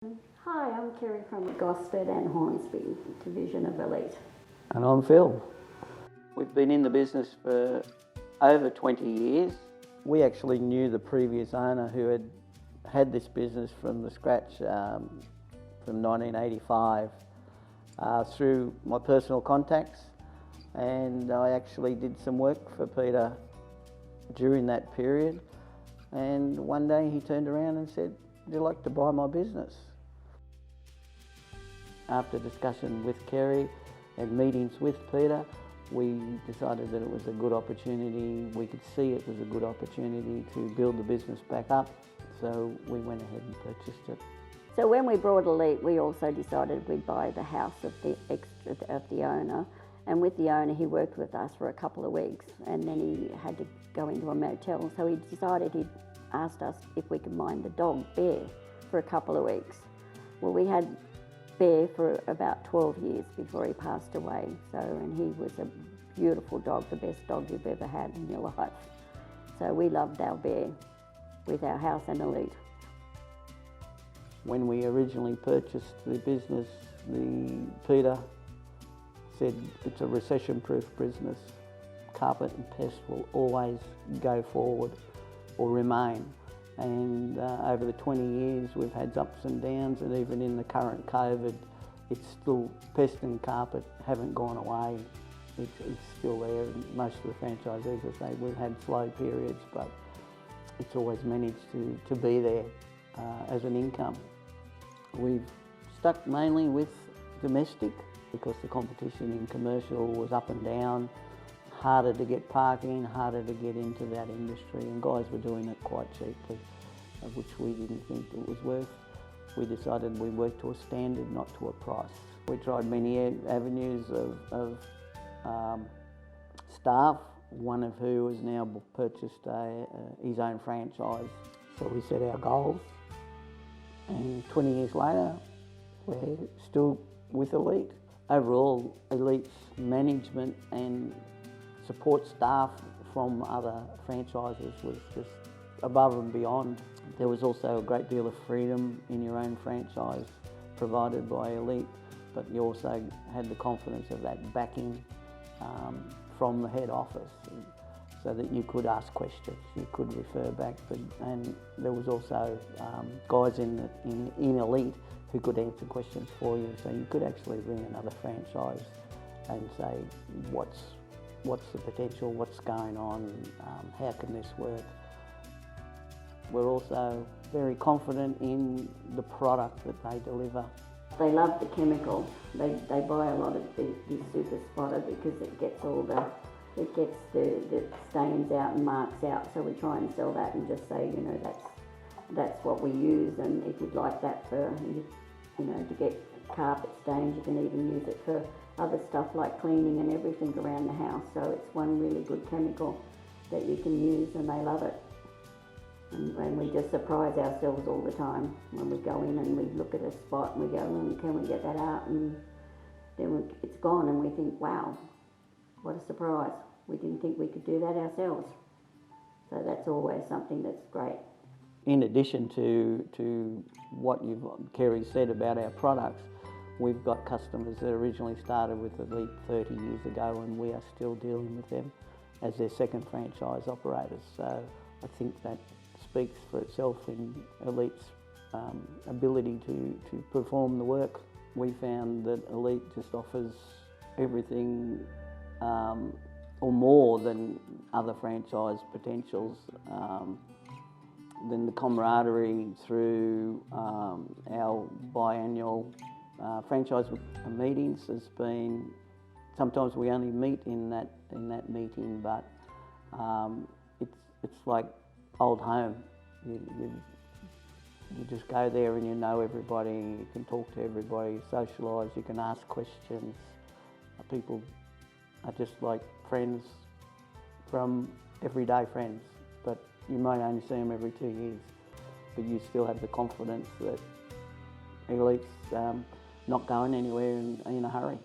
Hi, I'm Kerrie from Gosford and Hornsby division of Elite. And I'm Phil. We've been in the business for over 20 years. We actually knew the previous owner who had this business from the scratch from 1985 through my personal contacts, and I actually did some work for Peter during that period, and one day he turned around and said, "Would you like to buy my business?" After discussion with Kerrie and meetings with Peter, we decided that it was a good opportunity. We could see it was a good opportunity to build the business back up, so we went ahead and purchased it. So when we brought Elite, we also decided we'd buy the house of the owner, and with the owner he worked with us for a couple of weeks, and then he had to go into a motel, so he decided he'd asked us if we could mind the dog Bear for a couple of weeks. Well, we had Bear for about 12 years before he passed away. And he was a beautiful dog, the best dog you've ever had in your life. So we loved our Bear with our house and Elite. When we originally purchased the business, Peter said it's a recession-proof business. Carpet and pest will always go forward or remain. And over the 20 years we've had ups and downs, and even in the current COVID, it's still, pest and carpet haven't gone away. It's still there. Most of the franchisees will say we've had slow periods, but it's always managed to be there as an income. We've stuck mainly with domestic because the competition in commercial was up and down, harder to get parking, harder to get into that industry, and guys were doing it quite cheaply, which we didn't think it was worth. We decided we work to a standard, not to a price. We tried many avenues of staff, one of who has now purchased his own franchise. So we set our goals, and 20 years later, we're still with Elite. Overall, Elite's management and support staff from other franchises was just above and beyond. There was also a great deal of freedom in your own franchise provided by Elite, but you also had the confidence of that backing from the head office, so that you could ask questions, you could refer back, and there was also guys in Elite who could answer questions for you, so you could actually ring another franchise and say, what's the potential, what's going on, how can this work? We're also very confident in the product that they deliver. They love the chemical. They buy a lot of the super spotter because it gets the stains out and marks out, so we try and sell that and just say, that's what we use, and if you'd like that for, to get carpet stains, you can even use it for other stuff like cleaning and everything around the house. So it's one really good chemical that you can use, and they love it. And we just surprise ourselves all the time when we go in and we look at a spot and we go, can we get that out? And then it's gone, and we think, wow, what a surprise. We didn't think we could do that ourselves. So that's always something that's great. In addition to what Kerrie said about our products, we've got customers that originally started with Elite 30 years ago, and we are still dealing with them as their second franchise operators. So I think that speaks for itself in Elite's ability to perform the work. We found that Elite just offers everything or more than other franchise potentials. Then the camaraderie through our biannual franchise meetings has been, sometimes we only meet in that meeting, but it's like old home. You just go there and you know everybody, you can talk to everybody, socialise, you can ask questions. People are just like friends from everyday friends, but you might only see them every 2 years, but you still have the confidence that Elite's not going anywhere in a hurry.